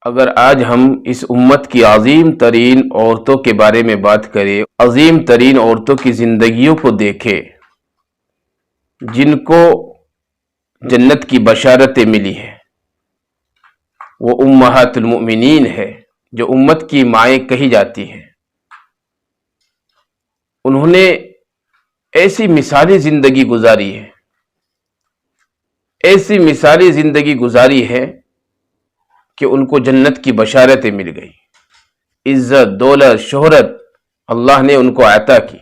اگر آج ہم اس امت کی عظیم ترین عورتوں کے بارے میں بات کریں، عظیم ترین عورتوں کی زندگیوں کو دیکھیں جن کو جنت کی بشارتیں ملی ہے، وہ امہات المؤمنین ہے جو امت کی مائیں کہی جاتی ہیں۔ انہوں نے ایسی مثالی زندگی گزاری ہے، ایسی مثالی زندگی گزاری ہے کہ ان کو جنت کی بشارتیں مل گئی، عزت، دولت، شہرت اللہ نے ان کو عطا کی۔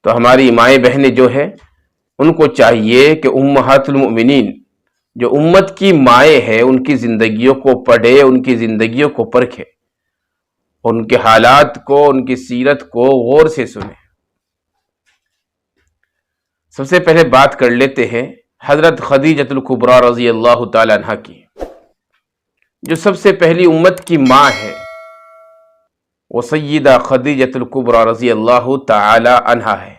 تو ہماری مائیں بہنیں جو ہے ان کو چاہیے کہ امہات المؤمنین جو امت کی مائیں ہیں ان کی زندگیوں کو پڑھے، ان کی زندگیوں کو پرکھے، ان کے حالات کو، ان کی سیرت کو غور سے سنیں۔ سب سے پہلے بات کر لیتے ہیں حضرت خدیجۃ الکبریٰ رضی اللہ تعالی عنہا کی، جو سب سے پہلی امت کی ماں ہے، وہ سیدہ خدیجۃ الکبریٰ رضی اللہ تعالی عنہا ہے۔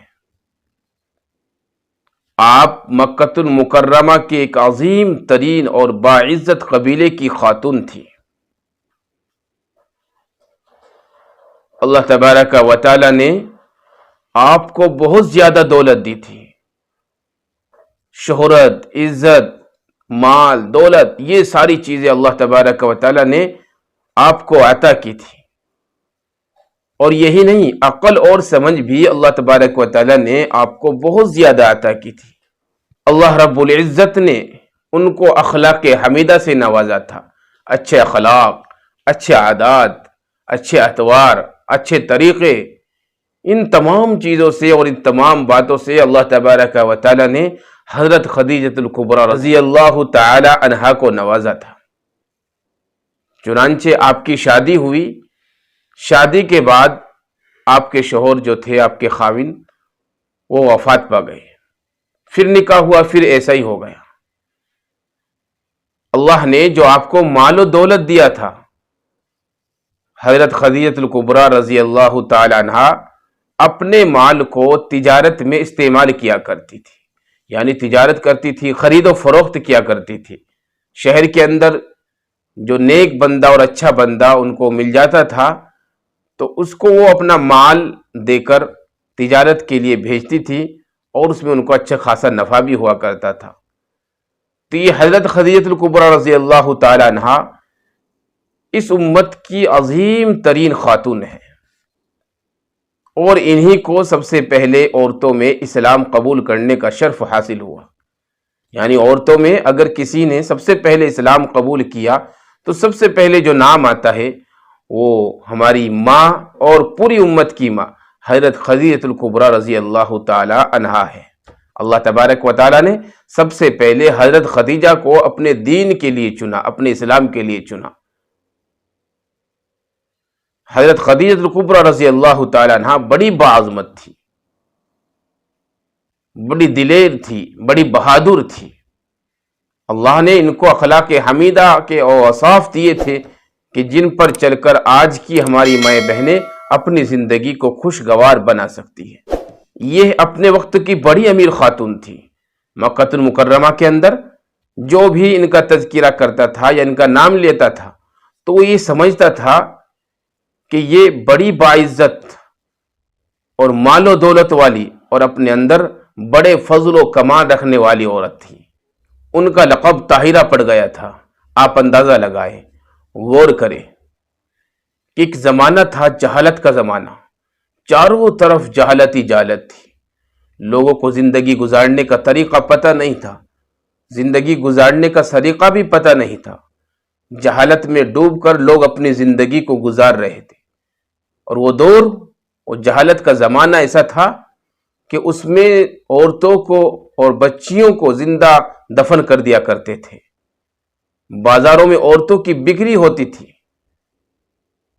آپ مکۃ المکرمہ کے ایک عظیم ترین اور باعزت قبیلے کی خاتون تھی۔ اللہ تبارک و تعالی نے آپ کو بہت زیادہ دولت دی تھی، شہرت، عزت، مال، دولت، یہ ساری چیزیں اللہ تبارک و تعالی نے آپ کو عطا کی تھی۔ اور یہی نہیں، عقل اور سمجھ بھی اللہ تبارک و تعالی نے آپ کو بہت زیادہ عطا کی تھی۔ اللہ رب العزت نے ان کو اخلاق حمیدہ سے نوازا تھا، اچھے اخلاق، اچھے عادات، اچھے اطوار، اچھے طریقے، ان تمام چیزوں سے اور ان تمام باتوں سے اللہ تبارک و تعالی نے حضرت خدیجۃ الکبریٰ رضی اللہ تعالی عنہا کو نوازا تھا۔ چنانچہ آپ کی شادی ہوئی، شادی کے بعد آپ کے شوہر جو تھے، آپ کے خاوند، وہ وفات پا گئے۔ پھر نکاح ہوا، پھر ایسا ہی ہو گیا۔ اللہ نے جو آپ کو مال و دولت دیا تھا، حضرت خدیجۃ الکبریٰ رضی اللہ تعالی عنہا اپنے مال کو تجارت میں استعمال کیا کرتی تھی، یعنی تجارت کرتی تھی، خرید و فروخت کیا کرتی تھی۔ شہر کے اندر جو نیک بندہ اور اچھا بندہ ان کو مل جاتا تھا تو اس کو وہ اپنا مال دے کر تجارت کے لیے بھیجتی تھی، اور اس میں ان کو اچھا خاصا نفع بھی ہوا کرتا تھا۔ تو یہ حضرت خدیجۃ الکبریٰ رضی اللہ تعالی عنہا اس امت کی عظیم ترین خاتون ہے، اور انہی کو سب سے پہلے عورتوں میں اسلام قبول کرنے کا شرف حاصل ہوا۔ یعنی عورتوں میں اگر کسی نے سب سے پہلے اسلام قبول کیا تو سب سے پہلے جو نام آتا ہے وہ ہماری ماں اور پوری امت کی ماں حضرت خدیجۃ الکبریٰ رضی اللہ تعالی عنہا ہے۔ اللہ تبارک و تعالی نے سب سے پہلے حضرت خدیجہ کو اپنے دین کے لیے چنا، اپنے اسلام کے لیے چنا۔ حضرت خدیجۃ الکبریٰ رضی اللہ تعالی عنہا بڑی باعظمت تھی، بڑی دلیر تھی، بڑی بہادر تھی۔ اللہ نے ان کو اخلاق حمیدہ کے اوصاف دیے تھے کہ جن پر چل کر آج کی ہماری مائیں بہنیں اپنی زندگی کو خوشگوار بنا سکتی ہے۔ یہ اپنے وقت کی بڑی امیر خاتون تھی۔ مکۃ المکرمہ کے اندر جو بھی ان کا تذکرہ کرتا تھا یا ان کا نام لیتا تھا تو وہ یہ سمجھتا تھا کہ یہ بڑی باعزت اور مال و دولت والی اور اپنے اندر بڑے فضل و کمال رکھنے والی عورت تھی۔ ان کا لقب طاہرہ پڑ گیا تھا۔ آپ اندازہ لگائیں، غور کریں کہ ایک زمانہ تھا جہالت کا زمانہ، چاروں طرف جہالت ہی جہالت تھی، لوگوں کو زندگی گزارنے کا طریقہ پتہ نہیں تھا، زندگی گزارنے کا سلیقہ بھی پتہ نہیں تھا۔ جہالت میں ڈوب کر لوگ اپنی زندگی کو گزار رہے تھے، اور وہ دور، وہ جہالت کا زمانہ ایسا تھا کہ اس میں عورتوں کو اور بچیوں کو زندہ دفن کر دیا کرتے تھے۔ بازاروں میں عورتوں کی بکری ہوتی تھی،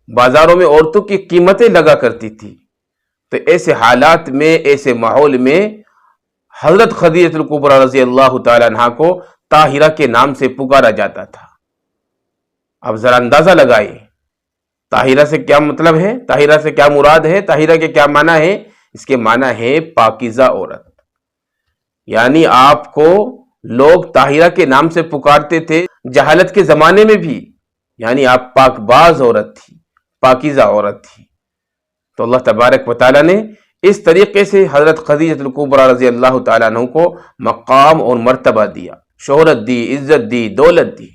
بازاروں میں عورتوں کی قیمتیں لگا کرتی تھی۔ تو ایسے حالات میں، ایسے ماحول میں حضرت خدیجۃ الکبریٰ رضی اللہ تعالی عنہا کو طاہرہ کے نام سے پکارا جاتا تھا۔ اب ذرا اندازہ لگائیں، طاہرہ سے کیا مطلب ہے، طاہرہ سے کیا مراد ہے، طاہرہ کے کیا معنی ہے؟ اس کے معنی ہے پاکیزہ عورت۔ یعنی آپ کو لوگ طاہرہ کے نام سے پکارتے تھے۔ جہالت کے زمانے میں بھی یعنی آپ پاک باز عورت تھی، پاکیزہ عورت تھی۔ تو اللہ تبارک و تعالیٰ نے اس طریقے سے حضرت خدیجہ الکبریٰ رضی اللہ تعالیٰ عنہ کو مقام اور مرتبہ دیا، شہرت دی، عزت دی، دولت دی۔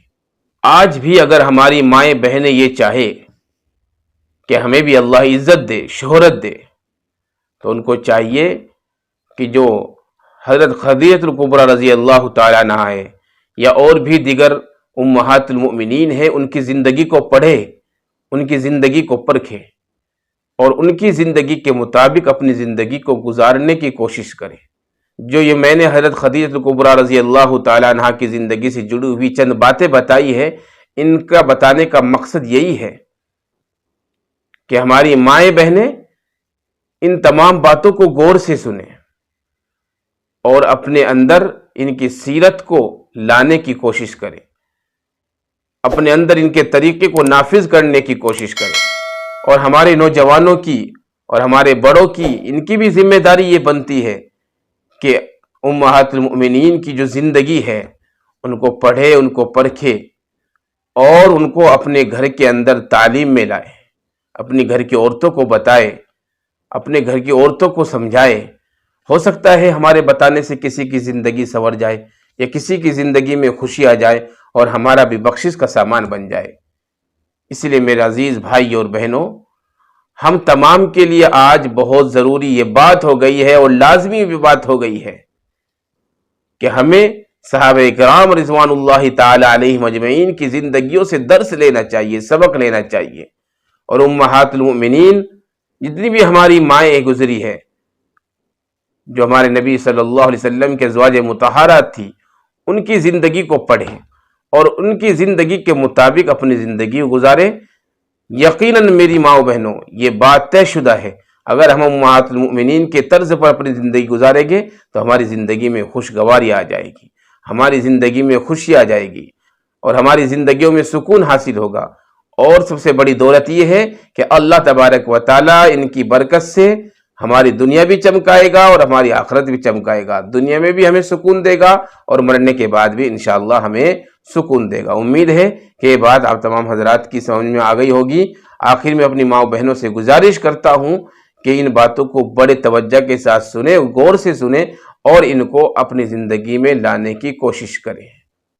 آج بھی اگر ہماری مائیں بہنیں یہ چاہے کہ ہمیں بھی اللہ عزت دے، شہرت دے، تو ان کو چاہیے کہ جو حضرت خدیجہ الکبریٰ رضی اللہ تعالیٰ عنہ ہے یا اور بھی دیگر امہات المؤمنین ہیں، ان کی زندگی کو پڑھے، ان کی زندگی کو پرکھے اور ان کی زندگی کے مطابق اپنی زندگی کو گزارنے کی کوشش کرے۔ جو یہ میں نے حضرت خدیجہ الکبریٰ رضی اللہ تعالیٰ عنہ کی زندگی سے جڑی ہوئی چند باتیں بتائی ہے، ان کا بتانے کا مقصد یہی ہے کہ ہماری مائیں بہنیں ان تمام باتوں کو غور سے سنیں اور اپنے اندر ان کی سیرت کو لانے کی کوشش کریں، اپنے اندر ان کے طریقے کو نافذ کرنے کی کوشش کریں۔ اور ہمارے نوجوانوں کی اور ہمارے بڑوں کی ان کی بھی ذمہ داری یہ بنتی ہے کہ امہات المؤمنین کی جو زندگی ہے ان کو پڑھے، ان کو پرکھے اور ان کو اپنے گھر کے اندر تعلیم میں لائے، اپنی گھر کی عورتوں کو بتائے، اپنے گھر کی عورتوں کو سمجھائے۔ ہو سکتا ہے ہمارے بتانے سے کسی کی زندگی سنور جائے یا کسی کی زندگی میں خوشی آ جائے اور ہمارا بھی بخشش کا سامان بن جائے۔ اس لیے میرے عزیز بھائی اور بہنوں، ہم تمام کے لیے آج بہت ضروری یہ بات ہو گئی ہے اور لازمی بھی بات ہو گئی ہے کہ ہمیں صحابہ کرام رضوان اللہ تعالی علیہم اجمعین کی زندگیوں سے درس لینا چاہیے، سبق لینا چاہیے۔ اور امہات المؤمنین جتنی بھی ہماری مائیں گزری ہے، جو ہمارے نبی صلی اللہ علیہ وسلم کے ازواج مطہرات تھی، ان کی زندگی کو پڑھیں اور ان کی زندگی کے مطابق اپنی زندگی گزاریں۔ یقیناً میری ماؤں بہنوں، یہ بات طے شدہ ہے، اگر ہم امہات المؤمنین کے طرز پر اپنی زندگی گزاریں گے تو ہماری زندگی میں خوشگواری آ جائے گی، ہماری زندگی میں خوشی آ جائے گی اور ہماری زندگیوں میں سکون حاصل ہوگا۔ اور سب سے بڑی دولت یہ ہے کہ اللہ تبارک و تعالیٰ ان کی برکت سے ہماری دنیا بھی چمکائے گا اور ہماری آخرت بھی چمکائے گا۔ دنیا میں بھی ہمیں سکون دے گا اور مرنے کے بعد بھی انشاءاللہ ہمیں سکون دے گا۔ امید ہے کہ یہ بات آپ تمام حضرات کی سمجھ میں آ گئی ہوگی۔ آخر میں اپنی ماں بہنوں سے گزارش کرتا ہوں کہ ان باتوں کو بڑے توجہ کے ساتھ سنیں، غور سے سنیں اور ان کو اپنی زندگی میں لانے کی کوشش کریں۔